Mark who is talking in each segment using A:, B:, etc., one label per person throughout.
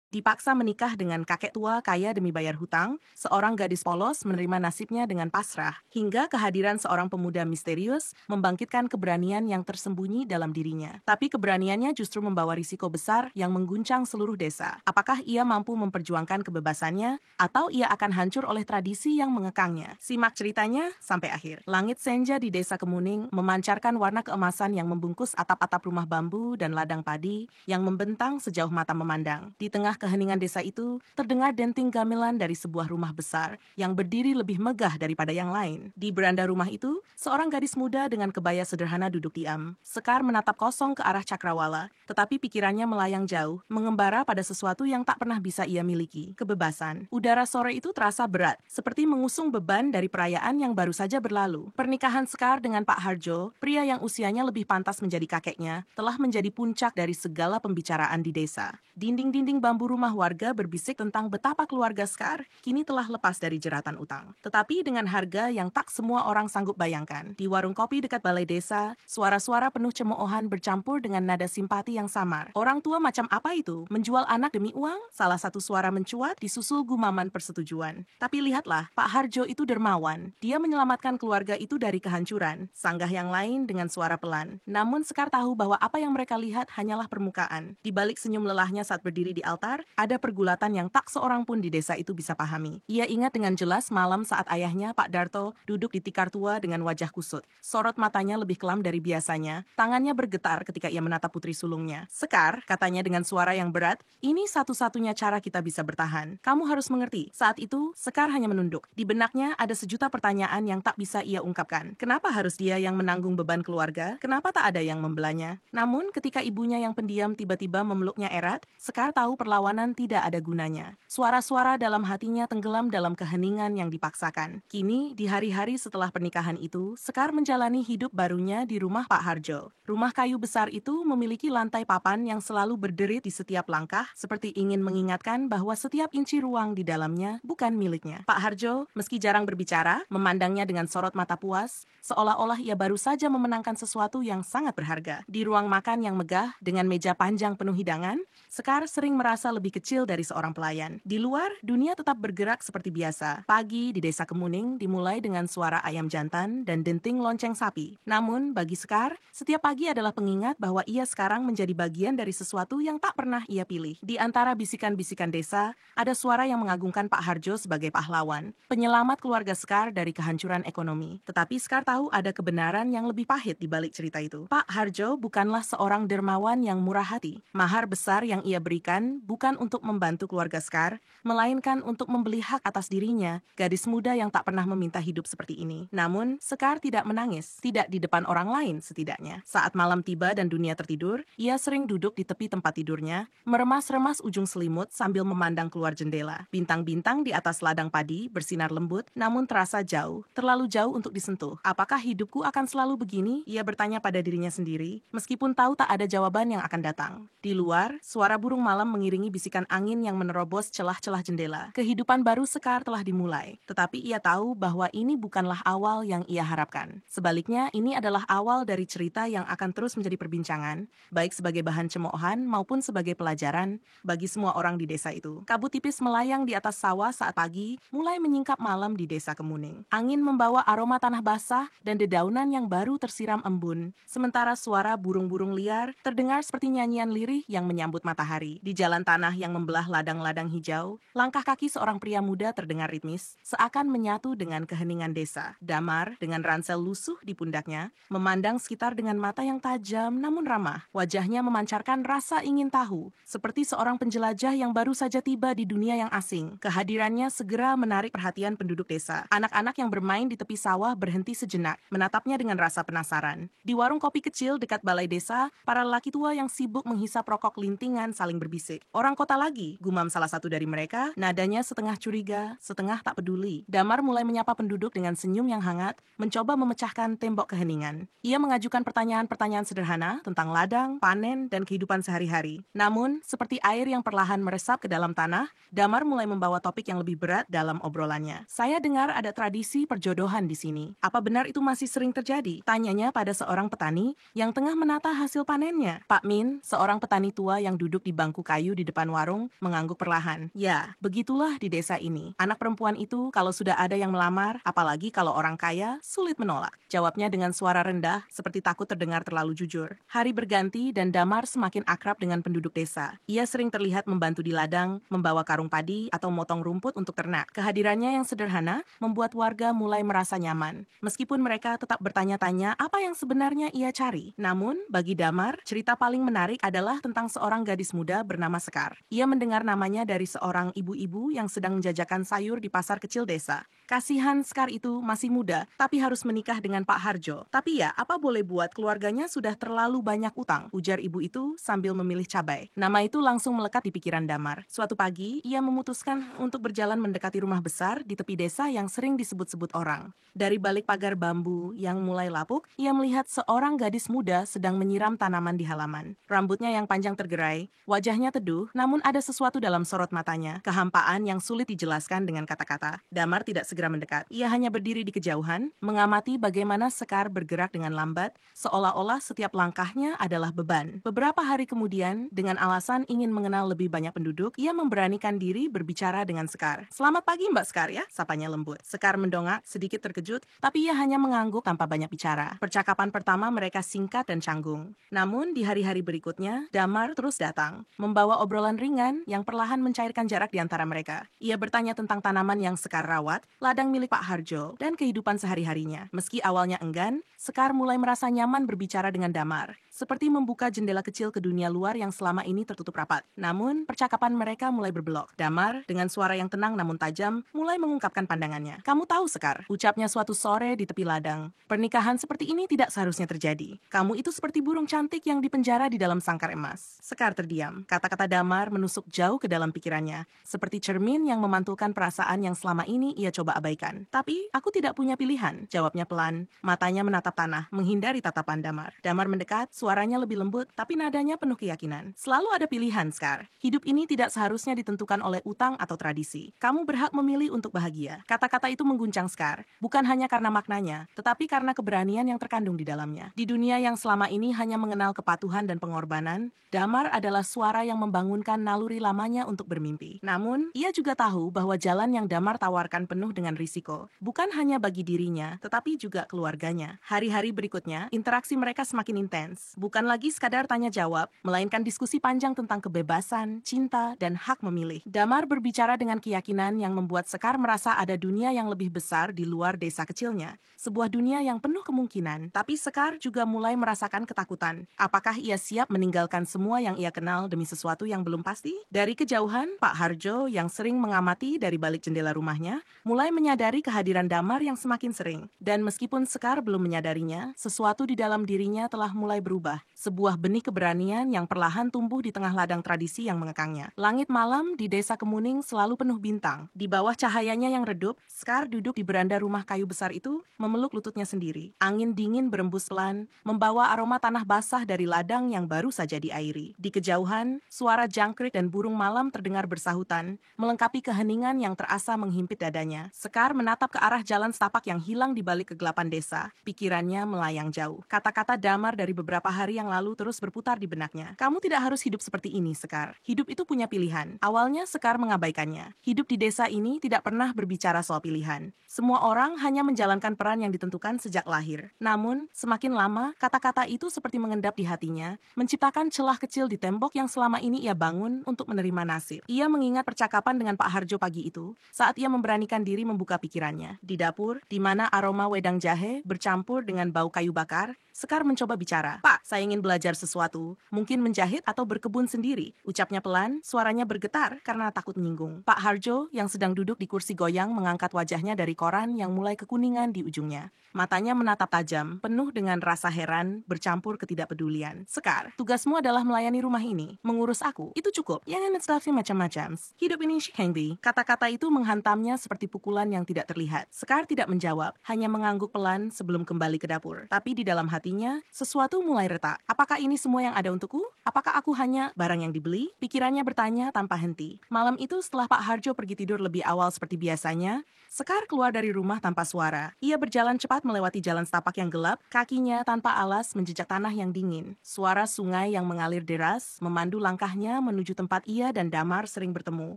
A: Dipaksa menikah dengan kakek tua kaya demi bayar hutang, seorang gadis polos menerima nasibnya dengan pasrah, hingga kehadiran seorang pemuda misterius membangkitkan keberanian yang tersembunyi dalam dirinya. Tapi keberaniannya justru membawa risiko besar yang mengguncang seluruh desa. Apakah ia mampu memperjuangkan kebebasannya, atau ia akan hancur oleh tradisi yang mengekangnya? Simak ceritanya sampai akhir. Langit senja di desa Kemuning memancarkan warna keemasan yang membungkus atap-atap rumah bambu dan ladang padi yang membentang sejauh mata memandang. Di tengah keheningan desa itu, terdengar denting gamelan dari sebuah rumah besar yang berdiri lebih megah daripada yang lain. Di beranda rumah itu, seorang gadis muda dengan kebaya sederhana duduk diam. Sekar menatap kosong ke arah cakrawala, tetapi pikirannya melayang jauh, mengembara pada sesuatu yang tak pernah bisa ia miliki, kebebasan. Udara sore itu terasa berat, seperti mengusung beban dari perayaan yang baru saja berlalu. Pernikahan Sekar dengan Pak Harjo, pria yang usianya lebih pantas menjadi kakeknya, telah menjadi puncak dari segala pembicaraan di desa. Dinding-dinding bambu rumah warga berbisik tentang betapa keluarga Sekar kini telah lepas dari jeratan utang. Tetapi dengan harga yang tak semua orang sanggup bayangkan. Di warung kopi dekat balai desa, suara-suara penuh cemoohan bercampur dengan nada simpati yang samar. Orang tua macam apa itu? Menjual anak demi uang? Salah satu suara mencuat disusul gumaman persetujuan. Tapi lihatlah, Pak Harjo itu dermawan. Dia menyelamatkan keluarga itu dari kehancuran. Sanggah yang lain dengan suara pelan. Namun Sekar tahu bahwa apa yang mereka lihat hanyalah permukaan. Di balik senyum lelahnya saat berdiri di altar, ada pergulatan yang tak seorang pun di desa itu bisa pahami. Ia ingat dengan jelas malam saat ayahnya, Pak Darto, duduk di tikar tua dengan wajah kusut. Sorot matanya lebih kelam dari biasanya, tangannya bergetar ketika ia menatap putri sulungnya. Sekar, katanya dengan suara yang berat, ini satu-satunya cara kita bisa bertahan. Kamu harus mengerti. Saat itu, Sekar hanya menunduk. Di benaknya ada sejuta pertanyaan yang tak bisa ia ungkapkan. Kenapa harus dia yang menanggung beban keluarga? Kenapa tak ada yang membelanya? Namun, ketika ibunya yang pendiam tiba-tiba memeluknya erat, Sekar tahu perlawanan tidak ada gunanya. Suara-suara dalam hatinya tenggelam dalam keheningan yang dipaksakan. Kini, di hari-hari setelah pernikahan itu, Sekar menjalani hidup barunya di rumah Pak Harjo. Rumah kayu besar itu memiliki lantai papan yang selalu berderit di setiap langkah, seperti ingin mengingatkan bahwa setiap inci ruang di dalamnya bukan miliknya. Pak Harjo, meski jarang berbicara, memandangnya dengan sorot mata puas, seolah-olah ia baru saja memenangkan sesuatu yang sangat berharga. Di ruang makan yang megah, dengan meja panjang penuh hidangan, Sekar sering merasa lebih kecil dari seorang pelayan. Di luar, dunia tetap bergerak seperti biasa. Pagi di desa Kemuning dimulai dengan suara ayam jantan dan denting lonceng sapi. Namun, bagi Sekar, setiap pagi adalah pengingat bahwa ia sekarang menjadi bagian dari sesuatu yang tak pernah ia pilih. Di antara bisikan-bisikan desa, ada suara yang mengagungkan Pak Harjo sebagai pahlawan, penyelamat keluarga Sekar dari kehancuran ekonomi. Tetapi Sekar tahu ada kebenaran yang lebih pahit di balik cerita itu. Pak Harjo bukanlah seorang dermawan yang murah hati. Mahar besar yang ia berikan bukan untuk membantu keluarga Sekar, melainkan untuk membeli hak atas dirinya, gadis muda yang tak pernah meminta hidup seperti ini. Namun, Sekar tidak menangis, tidak di depan orang lain setidaknya. Saat malam tiba dan dunia tertidur, ia sering duduk di tepi tempat tidurnya, meremas-remas ujung selimut sambil memandang keluar jendela. Bintang-bintang di atas ladang padi bersinar lembut, namun terasa jauh, terlalu jauh untuk disentuh. Apakah hidupku akan selalu begini? Ia bertanya pada dirinya sendiri, meskipun tahu tak ada jawaban yang akan datang. Di luar, suara burung malam mengiringi bisikan angin yang menerobos celah-celah jendela. Kehidupan baru Sekar telah dimulai, tetapi ia tahu bahwa ini bukanlah awal yang ia harapkan. Sebaliknya, ini adalah awal dari cerita yang akan terus menjadi perbincangan, baik sebagai bahan cemoohan maupun sebagai pelajaran bagi semua orang di desa itu. Kabut tipis melayang di atas sawah saat pagi mulai menyingkap malam di desa Kemuning. Angin membawa aroma tanah basah dan dedaunan yang baru tersiram embun, sementara suara burung-burung liar terdengar seperti nyanyian lirih yang menyambut matahari. Di jalan tanah yang membelah ladang-ladang hijau, langkah kaki seorang pria muda terdengar ritmis, seakan menyatu dengan keheningan desa. Damar, dengan ransel lusuh di pundaknya, memandang sekitar dengan mata yang tajam namun ramah. Wajahnya memancarkan rasa ingin tahu, seperti seorang penjelajah yang baru saja tiba di dunia yang asing. Kehadirannya segera menarik perhatian penduduk desa. Anak-anak yang bermain di tepi sawah berhenti sejenak, menatapnya dengan rasa penasaran. Di warung kopi kecil dekat balai desa, para lelaki tua yang sibuk menghisap rokok lintingan saling berbisik. Orang kota lagi, gumam salah satu dari mereka, nadanya setengah curiga, setengah tak peduli. Damar mulai menyapa penduduk dengan senyum yang hangat, mencoba memecahkan tembok keheningan. Ia mengajukan pertanyaan-pertanyaan sederhana tentang ladang, panen, dan kehidupan sehari-hari. Namun, seperti air yang perlahan meresap ke dalam tanah, Damar mulai membawa topik yang lebih berat dalam obrolannya. Saya dengar ada tradisi perjodohan di sini. Apa benar itu masih sering terjadi? Tanyanya pada seorang petani yang tengah menata hasil panennya. Pak Min, seorang petani tua yang duduk di bangku kayu di depan depan warung, mengangguk perlahan. Ya, begitulah di desa ini. Anak perempuan itu kalau sudah ada yang melamar, apalagi kalau orang kaya, sulit menolak. Jawabnya dengan suara rendah, seperti takut terdengar terlalu jujur. Hari berganti dan Damar semakin akrab dengan penduduk desa. Ia sering terlihat membantu di ladang, membawa karung padi, atau motong rumput untuk ternak. Kehadirannya yang sederhana membuat warga mulai merasa nyaman. Meskipun mereka tetap bertanya-tanya apa yang sebenarnya ia cari. Namun, bagi Damar, cerita paling menarik adalah tentang seorang gadis muda bernama Sekar. Ia mendengar namanya dari seorang ibu-ibu yang sedang menjajakan sayur di pasar kecil desa. Kasihan Sekar itu masih muda, tapi harus menikah dengan Pak Harjo. Tapi ya, apa boleh buat, keluarganya sudah terlalu banyak utang, ujar ibu itu sambil memilih cabai. Nama itu langsung melekat di pikiran Damar. Suatu pagi, ia memutuskan untuk berjalan mendekati rumah besar di tepi desa yang sering disebut-sebut orang. Dari balik pagar bambu yang mulai lapuk, ia melihat seorang gadis muda sedang menyiram tanaman di halaman. Rambutnya yang panjang tergerai, wajahnya teduh, namun ada sesuatu dalam sorot matanya, kehampaan yang sulit dijelaskan dengan kata-kata. Damar tidak segera mendekat. Ia hanya berdiri di kejauhan, mengamati bagaimana Sekar bergerak dengan lambat, seolah-olah setiap langkahnya adalah beban. Beberapa hari kemudian, dengan alasan ingin mengenal lebih banyak penduduk, ia memberanikan diri berbicara dengan Sekar. "Selamat pagi Mbak Sekar ya," sapanya lembut. Sekar mendongak, sedikit terkejut, tapi ia hanya mengangguk tanpa banyak bicara. Percakapan pertama mereka singkat dan canggung. Namun di hari-hari berikutnya, Damar terus datang, membawa obrolan ringan yang perlahan mencairkan jarak di antara mereka. Ia bertanya tentang tanaman yang Sekar rawat, ladang milik Pak Harjo, dan kehidupan sehari-harinya. Meski awalnya enggan, Sekar mulai merasa nyaman berbicara dengan Damar, seperti membuka jendela kecil ke dunia luar yang selama ini tertutup rapat. Namun, percakapan mereka mulai berbelok. Damar, dengan suara yang tenang namun tajam, mulai mengungkapkan pandangannya. "Kamu tahu, Sekar," ucapnya suatu sore di tepi ladang, "pernikahan seperti ini tidak seharusnya terjadi. Kamu itu seperti burung cantik yang dipenjara di dalam sangkar emas." Sekar terdiam. Kata-kata Damar menusuk jauh ke dalam pikirannya, seperti cermin yang memantulkan perasaan yang selama ini ia coba abaikan. "Tapi, aku tidak punya pilihan," jawabnya pelan. Matanya menatap tanah, menghindari tatapan Damar. Damar mendekat, suaranya lebih lembut, tapi nadanya penuh keyakinan. "Selalu ada pilihan, Sekar. Hidup ini tidak seharusnya ditentukan oleh utang atau tradisi. Kamu berhak memilih untuk bahagia." Kata-kata itu mengguncang Sekar, bukan hanya karena maknanya, tetapi karena keberanian yang terkandung di dalamnya. Di dunia yang selama ini hanya mengenal kepatuhan dan pengorbanan, Damar adalah suara yang membangunkan naluri lamanya untuk bermimpi. Namun, ia juga tahu bahwa jalan yang Damar tawarkan penuh dengan risiko, bukan hanya bagi dirinya, tetapi juga keluarganya. Hari-hari berikutnya, interaksi mereka semakin intens. Bukan lagi sekadar tanya-jawab, melainkan diskusi panjang tentang kebebasan, cinta, dan hak memilih. Damar berbicara dengan keyakinan yang membuat Sekar merasa ada dunia yang lebih besar di luar desa kecilnya. Sebuah dunia yang penuh kemungkinan, tapi Sekar juga mulai merasakan ketakutan. Apakah ia siap meninggalkan semua yang ia kenal demi sesuatu yang belum pasti? Dari kejauhan, Pak Harjo yang sering mengamati dari balik jendela rumahnya, mulai menyadari kehadiran Damar yang semakin sering. Dan meskipun Sekar belum menyadarinya, sesuatu di dalam dirinya telah mulai berubah. Sebuah benih keberanian yang perlahan tumbuh di tengah ladang tradisi yang mengekangnya. Langit malam di desa Kemuning selalu penuh bintang. Di bawah cahayanya yang redup, Sekar duduk di beranda rumah kayu besar itu, memeluk lututnya sendiri. Angin dingin berembus pelan, membawa aroma tanah basah dari ladang yang baru saja diairi. Di kejauhan, suara jangkrik dan burung malam terdengar bersahutan, melengkapi keheningan yang terasa menghimpit dadanya. Sekar menatap ke arah jalan setapak yang hilang di balik kegelapan desa. Pikirannya melayang jauh. Kata-kata Damar dari beberapa hari yang lalu terus berputar di benaknya. "Kamu tidak harus hidup seperti ini, Sekar. Hidup itu punya pilihan." Awalnya Sekar mengabaikannya. Hidup di desa ini tidak pernah berbicara soal pilihan. Semua orang hanya menjalankan peran yang ditentukan sejak lahir. Namun, semakin lama, kata-kata itu seperti mengendap di hatinya, menciptakan celah kecil di tembok yang selama ini ia bangun untuk menerima nasib. Ia mengingat percakapan dengan Pak Harjo pagi itu, saat ia memberanikan diri membuka pikirannya. Di dapur, di mana aroma wedang jahe bercampur dengan bau kayu bakar, Sekar mencoba bicara. "Pak, saya ingin belajar sesuatu, mungkin menjahit atau berkebun sendiri," ucapnya pelan, suaranya bergetar karena takut menyinggung. Pak Harjo yang sedang duduk di kursi goyang mengangkat wajahnya dari koran yang mulai kekuningan di ujungnya. Matanya menatap tajam, penuh dengan rasa heran, bercampur ketidakpedulian. "Sekar, tugasmu adalah melayani rumah ini, mengurus aku. Itu cukup. Jangan menstafsi macam-macam. Hidup ini shikengbi." Kata-kata itu menghantamnya seperti pukulan yang tidak terlihat. Sekar tidak menjawab, hanya mengangguk pelan sebelum kembali ke dapur. Tapi di dalam hatinya, sesuatu mulai retak. Apakah ini semua yang ada untukku? Apakah aku hanya barang yang dibeli? Pikirannya bertanya tanpa henti. Malam itu setelah Pak Harjo pergi tidur lebih awal seperti biasanya, Sekar keluar dari rumah tanpa suara. Ia berjalan cepat melewati jalan setapak yang gelap, kakinya tanpa alas menjejak tanah yang dingin. Suara sungai yang mengalir deras memandu langkahnya menuju tempat ia dan Damar sering bertemu,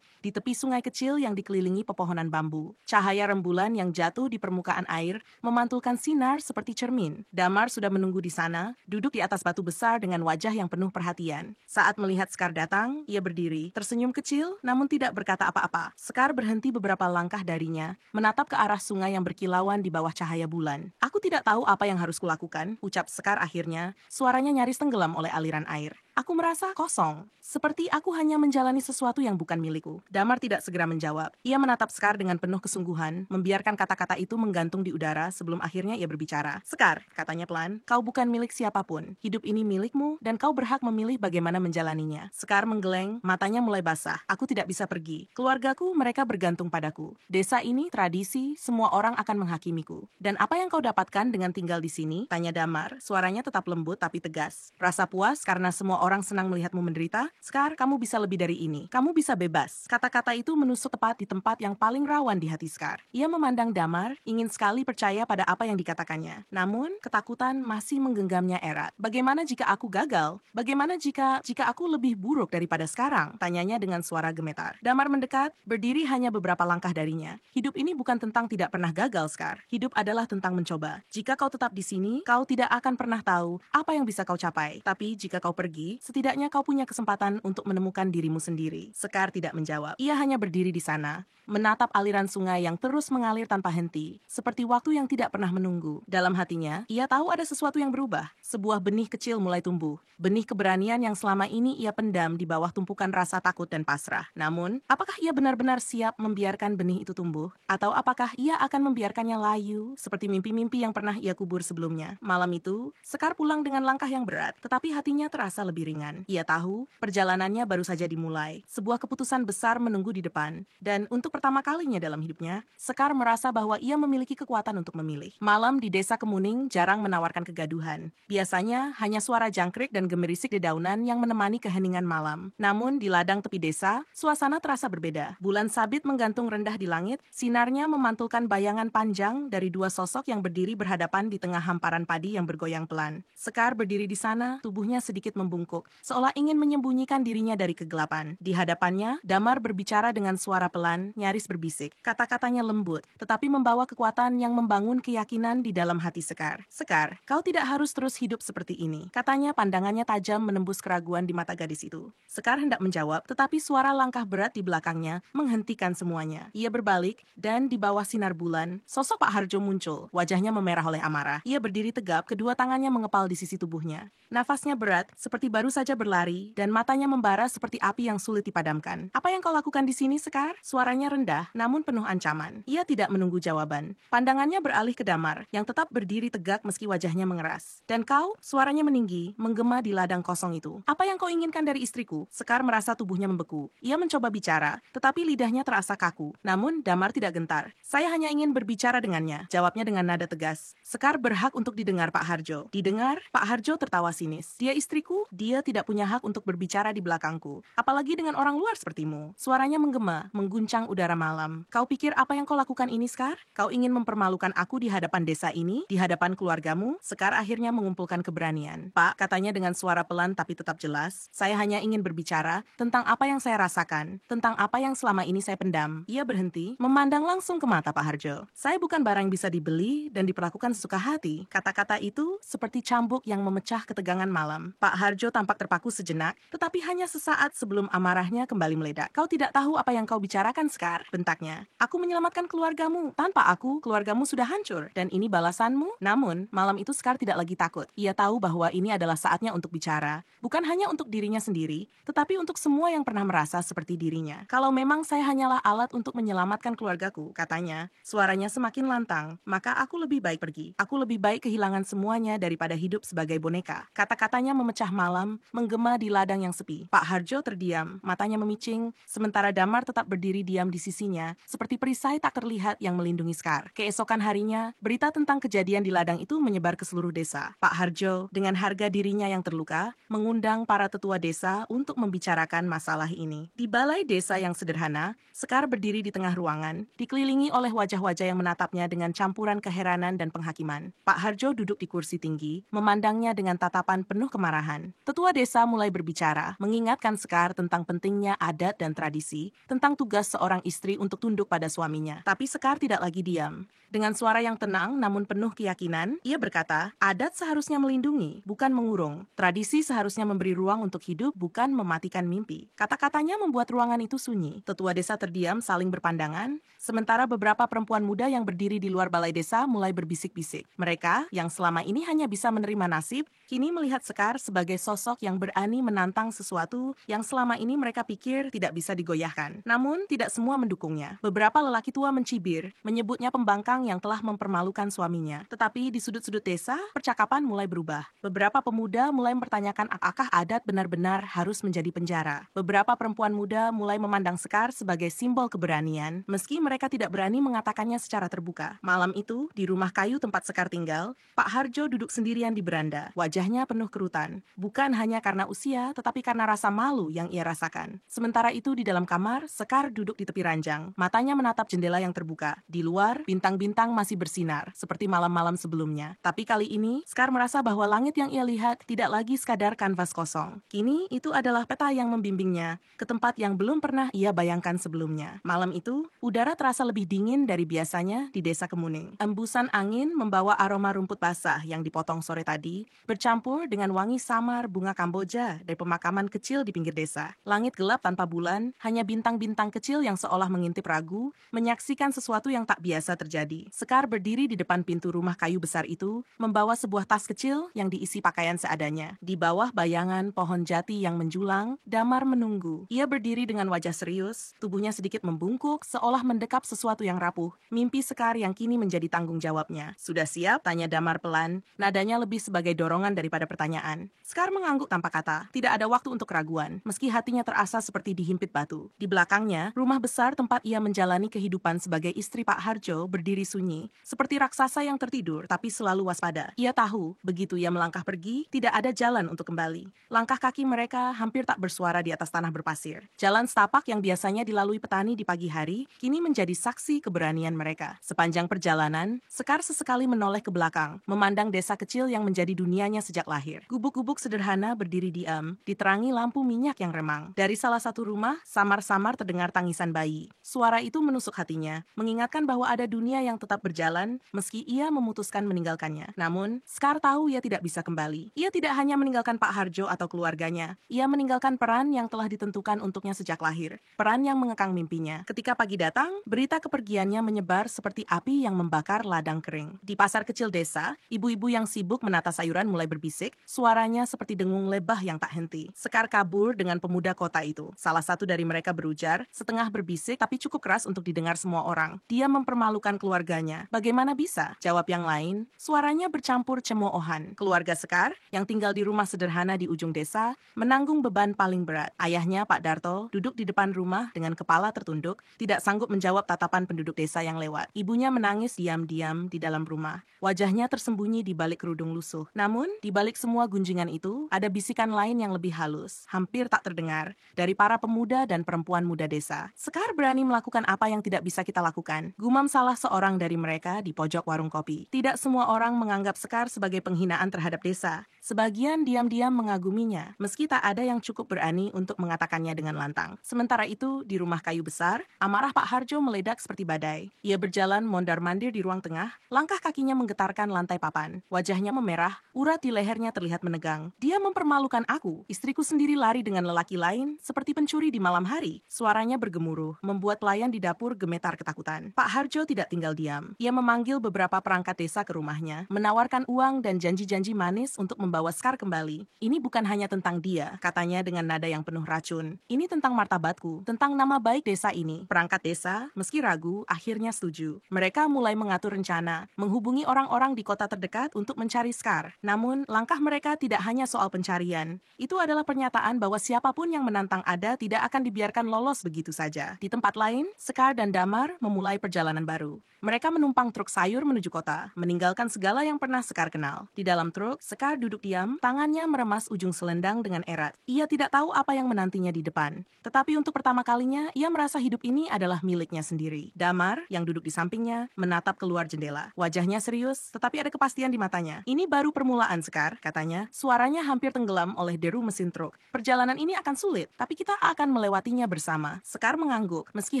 A: di tepi sungai kecil yang dikelilingi pepohonan bambu. Cahaya rembulan yang jatuh di permukaan air memantulkan sinar seperti cermin. Damar sudah menunggu di sana, duduk di atas batu besar dengan wajah yang penuh perhatian. Saat melihat Sekar datang, ia berdiri, tersenyum kecil namun tidak berkata apa-apa. Sekar berhenti beberapa langkah darinya, menatap ke arah sungai yang berkilauan di bawah cahaya bulan. "Aku tidak tahu apa yang harus kulakukan," ucap Sekar akhirnya, suaranya nyaris tenggelam oleh aliran air. "Aku merasa kosong, seperti aku hanya menjalani sesuatu yang bukan milikku." Damar tidak segera menjawab. Ia menatap Sekar dengan penuh kesungguhan, membiarkan kata-kata itu menggantung di udara sebelum akhirnya ia berbicara. "Sekar," katanya pelan, "kau bukan milik siapapun. Hidup ini milikmu dan kau berhak memilih bagaimana menjalaninya." Sekar menggeleng, matanya mulai basah. "Aku tidak bisa pergi. Keluargaku, mereka bergantung padaku. Desa ini, tradisi, semua orang akan menghakimiku. Dan apa yang kau dapatkan dengan tinggal di sini?" tanya Damar, suaranya tetap lembut tapi tegas. "Rasa puas karena semua orang senang melihatmu menderita? Sekar, kamu bisa lebih dari ini. Kamu bisa bebas." Kata-kata itu menusuk tepat di tempat yang paling rawan di hati Sekar. Ia memandang Damar, ingin sekali percaya pada apa yang dikatakannya. Namun, ketakutan masih menggenggamnya erat. "Bagaimana jika aku gagal? Bagaimana jika aku lebih buruk daripada sekarang?" tanyanya dengan suara gemetar. Damar mendekat, berdiri hanya beberapa langkah darinya. "Hidup ini bukan tentang tidak pernah gagal, Sekar. Hidup adalah tentang mencoba. Jika kau tetap di sini, kau tidak akan pernah tahu apa yang bisa kau capai. Tapi jika kau pergi, setidaknya kau punya kesempatan untuk menemukan dirimu sendiri." Sekar tidak menjawab. Ia hanya berdiri di sana, menatap aliran sungai yang terus mengalir tanpa henti, seperti waktu yang tidak pernah menunggu. Dalam hatinya, ia tahu ada sesuatu yang berubah. Sebuah benih kecil mulai tumbuh. Benih keberanian yang selama ini ia pendam di bawah tumpukan rasa takut dan pasrah. Namun, apakah ia benar-benar siap membiarkan benih itu tumbuh? Atau apakah ia akan membiarkannya layu, seperti mimpi-mimpi yang pernah ia kubur sebelumnya? Malam itu, Sekar pulang dengan langkah yang berat, tetapi hatinya terasa lebih ringan. Ia tahu, perjalanannya baru saja dimulai. Sebuah keputusan besar menunggu di depan. Dan untuk pertama kalinya dalam hidupnya, Sekar merasa bahwa ia memiliki kekuatan untuk memilih. Malam di desa Kemuning jarang menawarkan kegaduhan. Biasanya, hanya suara jangkrik dan gemerisik dedaunan yang menemani keheningan malam. Namun, di ladang tepi desa, suasana terasa berbeda. Bulan sabit menggantung rendah di langit, sinarnya memantulkan bayangan panjang dari dua sosok yang berdiri berhadapan di tengah hamparan padi yang bergoyang pelan. Sekar berdiri di sana, tubuhnya sedikit membungkuk, seolah ingin menyembunyikan dirinya dari kegelapan. Di hadapannya, Damar berbicara dengan suara pelan, nyaris berbisik. Kata-katanya lembut, tetapi membawa kekuatan yang membangun keyakinan di dalam hati Sekar. "Sekar, kau tidak harus terus hidup seperti ini," katanya, pandangannya tajam menembus keraguan di mata gadis itu. Sekar hendak menjawab, tetapi suara langkah berat di belakangnya menghentikan semuanya. Ia berbalik, dan di bawah sinar bulan, sosok Pak Harjo muncul. Wajahnya memerah oleh amarah. Ia berdiri tegap, kedua tangannya mengepal di sisi tubuhnya. Nafasnya berat, seperti baru saja berlari, dan matanya membara seperti api yang sulit dipadamkan. "Apa yang kau lakukan di sini, Sekar?" Suaranya rendah, namun penuh ancaman. Ia tidak menunggu jawaban. Pandangannya beralih ke Damar, yang tetap berdiri tegak meski wajahnya mengeras. "Dan kau?" Suaranya meninggi, menggema di ladang kosong itu. "Apa yang kau inginkan dari istriku?" Sekar merasa tubuhnya membeku. Ia mencoba bicara, tetapi lidahnya terasa kaku. Namun, Damar tidak gentar. "Saya hanya ingin berbicara dengannya," jawabnya dengan nada tegas. Sekar berhak untuk didengar, Pak Harjo. Didengar? Pak Harjo tertawa sinis. "Dia istriku, dia tidak punya hak untuk berbicara di belakangku. Apalagi dengan orang luar sepertimu." Suaranya menggema, mengguncang udara malam. "Kau pikir apa yang kau lakukan ini, Sekar? Kau ingin mempermalukan aku di hadapan desa ini, di hadapan keluargamu?" Sekar akhirnya mengumpulkan keberanian. "Pak," katanya dengan suara pelan tapi tetap jelas, "saya hanya ingin berbicara tentang apa yang saya rasakan, tentang apa yang selama ini saya pendam." Ia berhenti, memandang langsung ke mata Pak Harjo. "Saya bukan barang yang bisa dibeli dan diperlakukan sesuka hati." Kata-kata itu seperti cambuk yang memecah ketegangan malam. Pak Harjo tampak terpaku sejenak, tetapi hanya sesaat sebelum amarahnya kembali meledak. "Kau tidak tahu apa yang kau bicarakan, Sekar," bentaknya. "Aku menyelamatkan keluargamu. Tanpa aku, keluargamu sudah hancur. Dan ini balasanmu?" Namun, malam itu Sekar tidak lagi takut. Ia tahu bahwa ini adalah saatnya untuk bicara. Bukan hanya untuk dirinya sendiri, tetapi untuk semua yang pernah merasa seperti dirinya. "Kalau memang saya hanyalah alat untuk menyelamatkan keluargaku," katanya, suaranya semakin lantang, "maka aku lebih baik pergi. Aku lebih baik kehilangan semuanya daripada hidup sebagai boneka." Kata-katanya memecah malam, menggema di ladang yang sepi. Pak Harjo terdiam, matanya memicing, sementara Damar tetap berdiri diam di sisinya, seperti perisai tak terlihat yang melindungi Sekar. Keesokan harinya, berita tentang kejadian di ladang itu menyebar ke seluruh desa. Pak Harjo, dengan harga dirinya yang terluka, mengundang para tetua desa untuk membicarakan masalah ini. Di balai desa yang sederhana, Sekar berdiri di tengah ruangan, dikelilingi oleh wajah-wajah yang menatapnya dengan campuran keheranan dan penghakiman. Pak Harjo duduk di kursi tinggi, memandangnya dengan tatapan penuh kemarahan. Tetua Tetua desa mulai berbicara, mengingatkan Sekar tentang pentingnya adat dan tradisi, tentang tugas seorang istri untuk tunduk pada suaminya. Tapi Sekar tidak lagi diam. Dengan suara yang tenang namun penuh keyakinan, ia berkata, adat seharusnya melindungi, bukan mengurung. Tradisi seharusnya memberi ruang untuk hidup, bukan mematikan mimpi. Kata-katanya membuat ruangan itu sunyi. Tetua desa terdiam saling berpandangan, sementara beberapa perempuan muda yang berdiri di luar balai desa mulai berbisik-bisik. Mereka, yang selama ini hanya bisa menerima nasib, kini melihat Sekar sebagai sosok yang berani menantang sesuatu yang selama ini mereka pikir tidak bisa digoyahkan. Namun, tidak semua mendukungnya. Beberapa lelaki tua mencibir, menyebutnya pembangkang yang telah mempermalukan suaminya. Tetapi di sudut-sudut desa, percakapan mulai berubah. Beberapa pemuda mulai mempertanyakan apakah adat benar-benar harus menjadi penjara. Beberapa perempuan muda mulai memandang Sekar sebagai simbol keberanian, meski mereka tidak berani mengatakannya secara terbuka. Malam itu, di rumah kayu tempat Sekar tinggal, Pak Harjo duduk sendirian di beranda. Wajahnya penuh kerutan. Bukan hanya karena usia, tetapi karena rasa malu yang ia rasakan. Sementara itu di dalam kamar, Sekar duduk di tepi ranjang. Matanya menatap jendela yang terbuka. Di luar, bintang-bintang masih bersinar, seperti malam-malam sebelumnya. Tapi kali ini, Sekar merasa bahwa langit yang ia lihat tidak lagi sekadar kanvas kosong. Kini, itu adalah peta yang membimbingnya ke tempat yang belum pernah ia bayangkan sebelumnya. Malam itu, udara terasa lebih dingin dari biasanya di Desa Kemuning. Embusan angin membawa aroma rumput basah yang dipotong sore tadi, bercampur dengan wangi samar bunga Kamboja dari pemakaman kecil di pinggir desa. Langit gelap tanpa bulan, hanya bintang-bintang kecil yang seolah mengintip ragu, menyaksikan sesuatu yang tak biasa terjadi. Sekar berdiri di depan pintu rumah kayu besar itu, membawa sebuah tas kecil yang diisi pakaian seadanya. Di bawah bayangan pohon jati yang menjulang, Damar menunggu. Ia berdiri dengan wajah serius, tubuhnya sedikit membungkuk, seolah mendekap sesuatu yang rapuh. Mimpi Sekar yang kini menjadi tanggung jawabnya. Sudah siap? Tanya Damar pelan, nadanya lebih sebagai dorongan daripada pertanyaan. Sekar mengangguk tanpa kata. Tidak ada waktu untuk keraguan, meski hatinya terasa seperti dihimpit batu. Di belakangnya, rumah besar tempat ia menjalani kehidupan sebagai istri Pak Harjo berdiri sunyi, seperti raksasa yang tertidur tapi selalu waspada. Ia tahu, begitu ia melangkah pergi, tidak ada jalan untuk kembali. Langkah kaki mereka hampir tak bersuara di atas tanah berpasir. Jalan setapak yang biasanya dilalui petani di pagi hari, kini menjadi saksi keberanian mereka. Sepanjang perjalanan, Sekar sesekali menoleh ke belakang, memandang desa kecil yang menjadi dunianya sejak lahir. Gubuk-gubuk sederhana berdiri diam, diterangi lampu minyak yang remang. Dari salah satu rumah, samar-samar terdengar tangisan bayi. Suara itu menusuk hatinya, mengingatkan bahwa ada dunia yang tetap berjalan, meski ia memutuskan meninggalkannya. Namun, Sekar tahu ia tidak bisa kembali. Ia tidak hanya meninggalkan Pak Harjo atau keluarganya, ia meninggalkan peran yang telah ditentukan untuknya sejak lahir, peran yang mengekang mimpinya. Ketika pagi datang, berita kepergiannya menyebar seperti api yang membakar ladang kering. Di pasar kecil desa, ibu-ibu yang sibuk menata sayuran mulai berbisik, suaranya seperti dengung lebah yang tak henti. Sekar kabur dengan pemuda kota itu. Salah satu dari mereka berujar, setengah berbisik tapi cukup keras untuk didengar semua orang. Dia mempermalukan keluarganya. Bagaimana bisa? Jawab yang lain. Suaranya bercampur cemoohan. Keluarga Sekar, yang tinggal di rumah sederhana di ujung desa, menanggung beban paling berat. Ayahnya, Pak Darto, duduk di depan rumah dengan kepala tertunduk, tidak sanggup menjawab tatapan penduduk desa yang lewat. Ibunya menangis diam-diam di dalam rumah. Wajahnya tersembunyi di balik kerudung lusuh. Namun, di balik semua gunjingan itu, ada bisikan lain yang lebih halus, hampir tak terdengar, dari para pemuda dan perempuan muda desa. Sekar berani melakukan apa yang tidak bisa kita lakukan. Gumam salah seorang dari mereka di pojok warung kopi. Tidak semua orang menganggap Sekar sebagai penghinaan terhadap desa. Sebagian diam-diam mengaguminya, meski tak ada yang cukup berani untuk mengatakannya dengan lantang. Sementara itu, di rumah kayu besar, amarah Pak Harjo meledak seperti badai. Ia berjalan mondar-mandir di ruang tengah, langkah kakinya menggetarkan lantai papan. Wajahnya memerah, urat di lehernya terlihat menegang. Dia mempermalukan aku. Istriku sendiri lari dengan lelaki lain, seperti pencuri di malam hari. Suaranya bergemuruh, membuat pelayan di dapur gemetar ketakutan. Pak Harjo tidak tinggal diam. Ia memanggil beberapa perangkat desa ke rumahnya, menawarkan uang dan janji-janji manis untuk membawa Sekar kembali. Ini bukan hanya tentang dia, katanya dengan nada yang penuh racun. Ini tentang martabatku, tentang nama baik desa ini. Perangkat desa, meski ragu, akhirnya setuju. Mereka mulai mengatur rencana, menghubungi orang-orang di kota terdekat untuk mencari Sekar. Namun, langkah mereka tidak hanya soal pencarian. Itu adalah pernyataan bahwa siapapun yang menantang Ada tidak akan dibiarkan lolos begitu saja. Di tempat lain, Sekar dan Damar memulai perjalanan baru. Mereka menumpang truk sayur menuju kota, meninggalkan segala yang pernah Sekar kenal. Di dalam truk, Sekar duduk diam, tangannya meremas ujung selendang dengan erat. Ia tidak tahu apa yang menantinya di depan. Tetapi untuk pertama kalinya, ia merasa hidup ini adalah miliknya sendiri. Damar, yang duduk di sampingnya, menatap keluar jendela. Wajahnya serius, tetapi ada kepastian di matanya. Ini baru permulaan, Sekar, katanya. Suaranya hampir hampir tenggelam oleh deru mesin truk. Perjalanan ini akan sulit, tapi kita akan melewatinya bersama. Sekar mengangguk, meski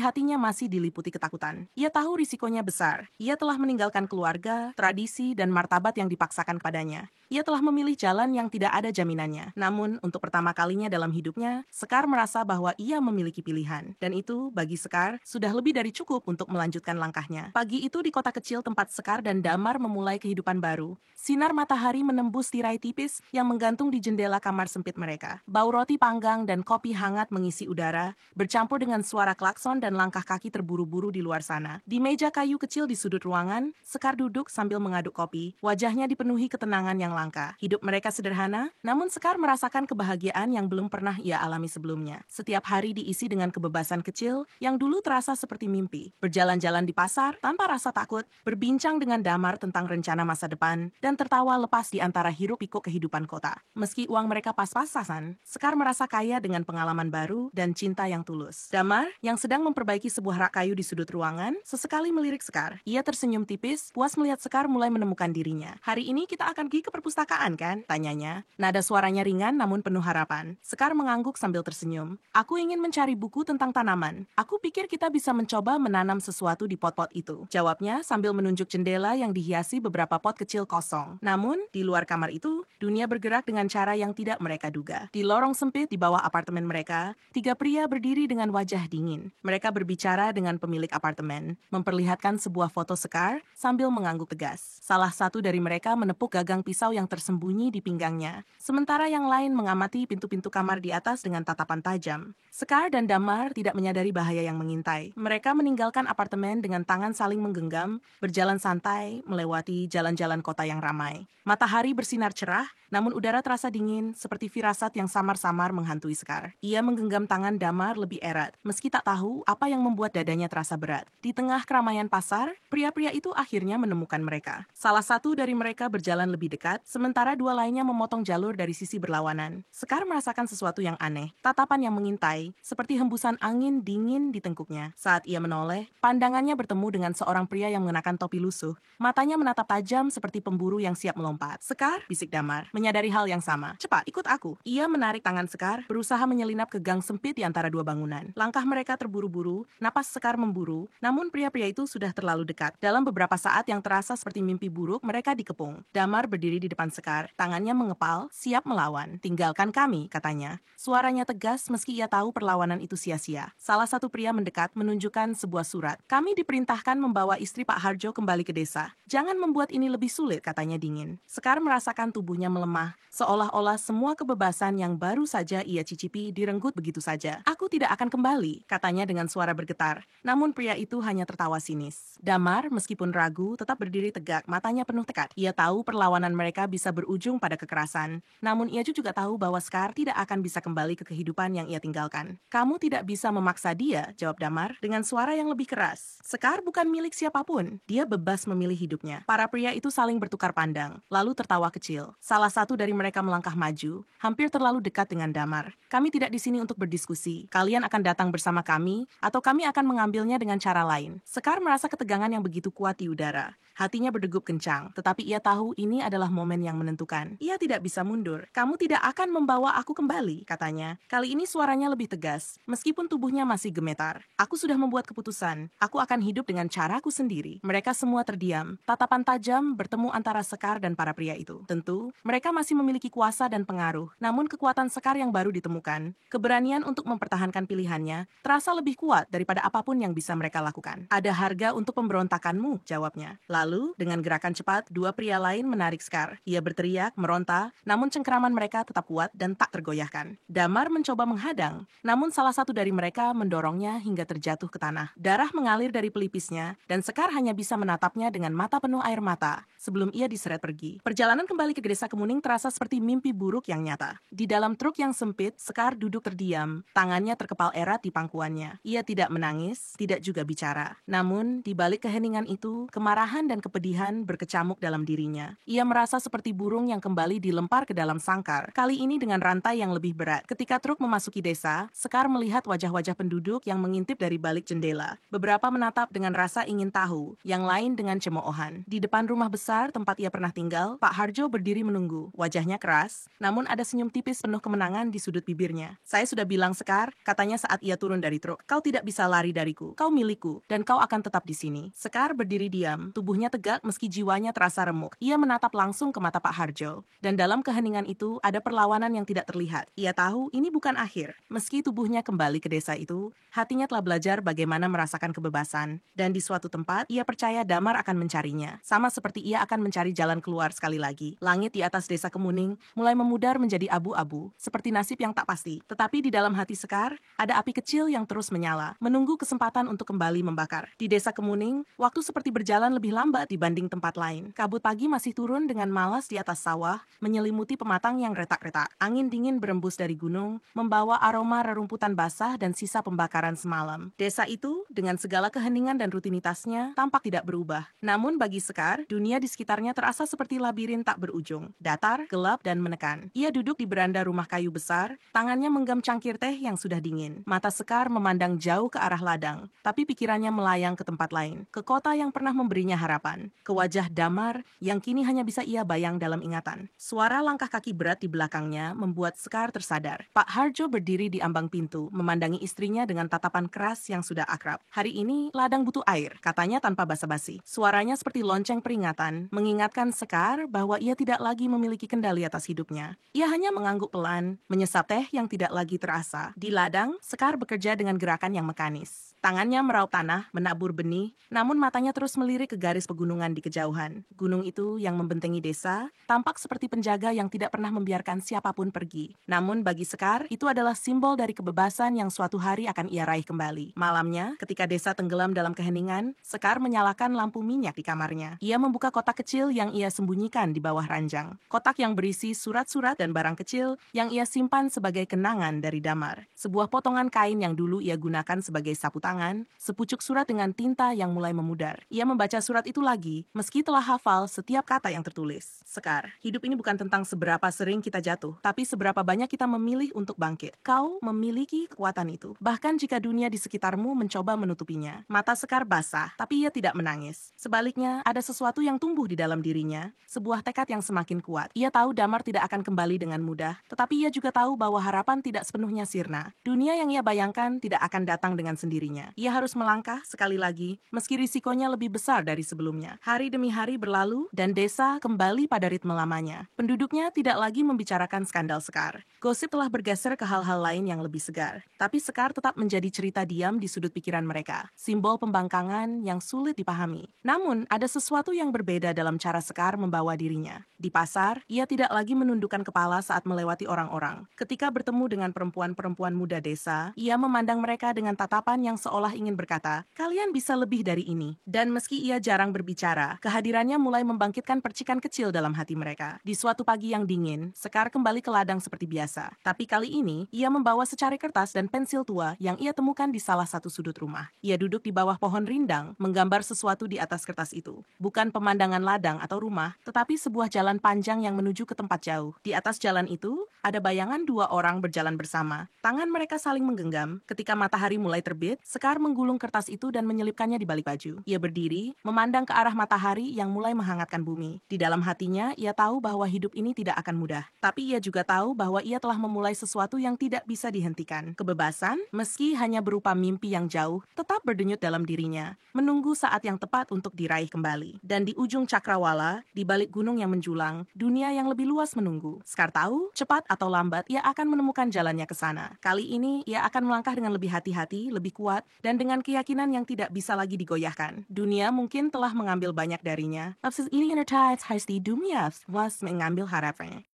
A: hatinya masih diliputi ketakutan. Ia tahu risikonya besar. Ia telah meninggalkan keluarga, tradisi, dan martabat yang dipaksakan kepadanya. Ia telah memilih jalan yang tidak ada jaminannya. Namun, untuk pertama kalinya dalam hidupnya, Sekar merasa bahwa ia memiliki pilihan. Dan itu, bagi Sekar, sudah lebih dari cukup untuk melanjutkan langkahnya. Pagi itu di kota kecil tempat Sekar dan Damar memulai kehidupan baru. Sinar matahari menembus tirai tipis yang menggantung di jendela kamar sempit mereka. Bau roti panggang dan kopi hangat mengisi udara, bercampur dengan suara klakson dan langkah kaki terburu-buru di luar sana. Di meja kayu kecil di sudut ruangan, Sekar duduk sambil mengaduk kopi. Wajahnya dipenuhi ketenangan yang langka. Hidup mereka sederhana, namun Sekar merasakan kebahagiaan yang belum pernah ia alami sebelumnya. Setiap hari diisi dengan kebebasan kecil yang dulu terasa seperti mimpi. Berjalan-jalan di pasar tanpa rasa takut, berbincang dengan Damar tentang rencana masa depan, dan tertawa lepas di antara hiruk-pikuk kehidupan kota. Meski uang mereka pas-pasan, Sekar merasa kaya dengan pengalaman baru dan cinta yang tulus. Damar, yang sedang memperbaiki sebuah rak kayu di sudut ruangan, sesekali melirik Sekar. Ia tersenyum tipis, puas melihat Sekar mulai menemukan dirinya. "Hari ini kita akan pergi ke perpustakaan, kan?" tanyanya. Nada suaranya ringan namun penuh harapan. Sekar mengangguk sambil tersenyum. "Aku ingin mencari buku tentang tanaman. Aku pikir kita bisa mencoba menanam sesuatu di pot-pot itu," jawabnya sambil menunjuk jendela yang dihiasi beberapa pot kecil kosong. Namun, di luar kamar itu, dunia bergerak dengan cara yang tidak mereka duga. Di lorong sempit di bawah apartemen mereka, 3 pria berdiri dengan wajah dingin. Mereka berbicara dengan pemilik apartemen, memperlihatkan sebuah foto Sekar sambil mengangguk tegas. Salah satu dari mereka menepuk gagang pisau yang tersembunyi di pinggangnya, sementara yang lain mengamati pintu-pintu kamar di atas dengan tatapan tajam. Sekar dan Damar tidak menyadari bahaya yang mengintai. Mereka meninggalkan apartemen dengan tangan saling menggenggam, berjalan santai, melewati jalan-jalan kota yang ramai. Matahari bersinar cerah, namun udara terasa dingin, seperti firasat yang samar-samar menghantui Sekar. Ia menggenggam tangan Damar lebih erat, meski tak tahu apa yang membuat dadanya terasa berat. Di tengah keramaian pasar, pria-pria itu akhirnya menemukan mereka. Salah satu dari mereka berjalan lebih dekat, sementara dua lainnya memotong jalur dari sisi berlawanan. Sekar merasakan sesuatu yang aneh, tatapan yang mengintai, seperti hembusan angin dingin di tengkuknya. Saat ia menoleh, pandangannya bertemu dengan seorang pria yang mengenakan topi lusuh. Matanya menatap tajam seperti pemburu yang siap melompat. "Sekar," bisik Damar, menyadari hal yang sama. "Cepat, ikut aku." Ia menarik tangan Sekar, berusaha menyelinap ke gang sempit di antara dua bangunan. Langkah mereka terburu-buru, napas Sekar memburu, namun pria-pria itu sudah terlalu dekat. Dalam beberapa saat yang terasa seperti mimpi buruk, mereka dikepung. Damar berdiri di depan Sekar, tangannya mengepal, siap melawan. "Tinggalkan kami," katanya. Suaranya tegas meski ia tahu perlawanan itu sia-sia. Salah satu pria mendekat menunjukkan sebuah surat. "Kami diperintahkan membawa istri Pak Harjo kembali ke desa. Jangan membuat ini lebih sulit," katanya dingin. Sekar merasakan tubuhnya melemah, seolah-olah semua kebebasan yang baru saja ia cicipi direnggut begitu saja. "Aku tidak akan kembali," katanya dengan suara bergetar. Namun pria itu hanya tertawa sinis. Damar, meskipun ragu, tetap berdiri tegak, matanya penuh tekad. Ia tahu perlawanan mereka bisa berujung pada kekerasan. Namun ia juga tahu bahwa Sekar tidak akan bisa kembali ke kehidupan yang ia tinggalkan. "Kamu tidak bisa memaksa dia," jawab Damar dengan suara yang lebih keras. Sekar bukan milik siapapun. Dia bebas memilih hidupnya. Para pria itu saling bertukar pandang, lalu tertawa kecil. Salah satu dari mereka melangkah maju, hampir terlalu dekat dengan Damar. "Kami tidak di sini untuk berdiskusi. Kalian akan datang bersama kami, atau kami akan mengambilnya dengan cara lain." Sekar merasa ketegangan yang begitu kuat di udara. Hatinya berdegup kencang, tetapi ia tahu ini adalah momen yang menentukan. Ia tidak bisa mundur. "Kamu tidak akan membawa aku kembali," katanya. Kali ini suaranya lebih tegas, meskipun tubuhnya masih gemetar. "Aku sudah membuat keputusan. Aku akan hidup dengan caraku sendiri." Mereka semua terdiam. Tatapan tajam bertemu antara Sekar dan para pria itu. Tentu, mereka masih memiliki kuasa dan pengaruh. Namun kekuatan Sekar yang baru ditemukan, keberanian untuk mempertahankan pilihannya, terasa lebih kuat daripada apapun yang bisa mereka lakukan. "Ada harga untuk pemberontakanmu," jawabnya. Lalu, dengan gerakan cepat, dua pria lain menarik Sekar. Ia berteriak, meronta, namun cengkeraman mereka tetap kuat dan tak tergoyahkan. Damar mencoba menghadang, namun salah satu dari mereka mendorongnya hingga terjatuh ke tanah. Darah mengalir dari pelipisnya, dan Sekar hanya bisa menatapnya dengan mata penuh air mata, sebelum ia diseret pergi. Perjalanan kembali ke desa Kemuning terasa seperti mimpi buruk yang nyata. Di dalam truk yang sempit, Sekar duduk terdiam, tangannya terkepal erat di pangkuannya. Ia tidak menangis, tidak juga bicara. Namun, di balik keheningan itu, kemarahan dan kepedihan berkecamuk dalam dirinya. Ia merasa seperti burung yang kembali dilempar ke dalam sangkar, kali ini dengan rantai yang lebih berat. Ketika truk memasuki desa, Sekar melihat wajah-wajah penduduk yang mengintip dari balik jendela. Beberapa menatap dengan rasa ingin tahu, yang lain dengan cemoohan. Di depan rumah besar tempat ia pernah tinggal, Pak Harjo berdiri menunggu, wajahnya keras keras, namun ada senyum tipis penuh kemenangan di sudut bibirnya. "Saya sudah bilang, Sekar," katanya saat ia turun dari truk. "Kau tidak bisa lari dariku. Kau milikku, dan kau akan tetap di sini." Sekar berdiri diam, tubuhnya tegak meski jiwanya terasa remuk. Ia menatap langsung ke mata Pak Harjo, dan dalam keheningan itu ada perlawanan yang tidak terlihat. Ia tahu ini bukan akhir. Meski tubuhnya kembali ke desa itu, hatinya telah belajar bagaimana merasakan kebebasan, dan di suatu tempat ia percaya Damar akan mencarinya, sama seperti ia akan mencari jalan keluar sekali lagi. Langit di atas desa Kemuning mulai memudar menjadi abu-abu, seperti nasib yang tak pasti. Tetapi di dalam hati Sekar, ada api kecil yang terus menyala, menunggu kesempatan untuk kembali membakar. Di desa Kemuning, waktu seperti berjalan lebih lambat dibanding tempat lain. Kabut pagi masih turun dengan malas di atas sawah, menyelimuti pematang yang retak-retak. Angin dingin berembus dari gunung, membawa aroma rerumputan basah dan sisa pembakaran semalam. Desa itu, dengan segala keheningan dan rutinitasnya, tampak tidak berubah. Namun bagi Sekar, dunia di sekitarnya terasa seperti labirin tak berujung, datar, gelap, dan menekan. Ia duduk di beranda rumah kayu besar, tangannya menggenggam cangkir teh yang sudah dingin. Mata Sekar memandang jauh ke arah ladang, tapi pikirannya melayang ke tempat lain, ke kota yang pernah memberinya harapan, ke wajah Damar yang kini hanya bisa ia bayang dalam ingatan. Suara langkah kaki berat di belakangnya membuat Sekar tersadar. Pak Harjo berdiri di ambang pintu, memandangi istrinya dengan tatapan keras yang sudah akrab. "Hari ini ladang butuh air," katanya tanpa basa-basi. Suaranya seperti lonceng peringatan, mengingatkan Sekar bahwa ia tidak lagi memiliki kendali atas hidupnya. Ia hanya mengangguk pelan, menyesap teh yang tidak lagi terasa. Di ladang, Sekar bekerja dengan gerakan yang mekanis. Tangannya meraup tanah, menabur benih, namun matanya terus melirik ke garis pegunungan di kejauhan. Gunung itu yang membentengi desa, tampak seperti penjaga yang tidak pernah membiarkan siapapun pergi. Namun bagi Sekar, itu adalah simbol dari kebebasan yang suatu hari akan ia raih kembali. Malamnya, ketika desa tenggelam dalam keheningan, Sekar menyalakan lampu minyak di kamarnya. Ia membuka kotak kecil yang ia sembunyikan di bawah ranjang. Kotak yang berisi surat-surat dan barang kecil yang ia simpan sebagai kenangan dari Damar. Sebuah potongan kain yang dulu ia gunakan sebagai sapu tangan, sepucuk surat dengan tinta yang mulai memudar. Ia membaca surat itu lagi, meski telah hafal setiap kata yang tertulis. "Sekar, hidup ini bukan tentang seberapa sering kita jatuh, tapi seberapa banyak kita memilih untuk bangkit. Kau memiliki kekuatan itu, bahkan jika dunia di sekitarmu mencoba menutupinya." Mata Sekar basah, tapi ia tidak menangis. Sebaliknya, ada sesuatu yang tumbuh di dalam dirinya, sebuah tekad yang semakin kuat. Ia tahu Damar tidak akan kembali dengan mudah, tetapi ia juga tahu bahwa harapan tidak sepenuhnya sirna. Dunia yang ia bayangkan tidak akan datang dengan sendirinya. Ia harus melangkah sekali lagi, meski risikonya lebih besar dari sebelumnya. Hari demi hari berlalu, dan desa kembali pada ritme lamanya. Penduduknya tidak lagi membicarakan skandal Sekar. Gosip telah bergeser ke hal-hal lain yang lebih segar. Tapi Sekar tetap menjadi cerita diam di sudut pikiran mereka, simbol pembangkangan yang sulit dipahami. Namun, ada sesuatu yang berbeda dalam cara Sekar membawa dirinya. Di pasar, ia tidak lagi menundukkan kepala saat melewati orang-orang. Ketika bertemu dengan perempuan-perempuan muda desa, ia memandang mereka dengan tatapan yang seolah ingin berkata, "Kalian bisa lebih dari ini." Dan meski ia jarang berbicara, kehadirannya mulai membangkitkan percikan kecil dalam hati mereka. Di suatu pagi yang dingin, Sekar kembali ke ladang seperti biasa. Tapi kali ini, ia membawa secari kertas dan pensil tua yang ia temukan di salah satu sudut rumah. Ia duduk di bawah pohon rindang, menggambar sesuatu di atas kertas itu. Bukan pemandangan ladang atau rumah, tetapi sebuah jalan panjang yang menuju ke tempat jauh. Di atas jalan itu, ada bayangan dua orang berjalan bersama. Tangan mereka saling menggenggam. Ketika matahari mulai terbit, Sekar menggulung kertas itu dan menyelipkannya di balik baju. Ia berdiri, memandang ke arah matahari yang mulai menghangatkan bumi. Di dalam hatinya, ia tahu bahwa hidup ini tidak akan mudah. Tapi ia juga tahu bahwa ia telah memulai sesuatu yang tidak bisa dihentikan. Kebebasan, meski hanya berupa mimpi yang jauh, tetap berdenyut dalam dirinya, menunggu saat yang tepat untuk diraih kembali. Dan di ujung cakrawala, di balik gunung yang menjulang, dunia yang lebih luas menunggu. Sekar tahu, cepat atau lambat, ia akan menemukan jalannya ke sana. Kali ini, ia akan melangkah dengan lebih hati-hati, lebih kuat, dan dengan keyakinan yang tidak bisa lagi digoyahkan. Dunia mungkin telah mengambil banyak darinya, tapi ini harus di dunia was mengambil harapannya.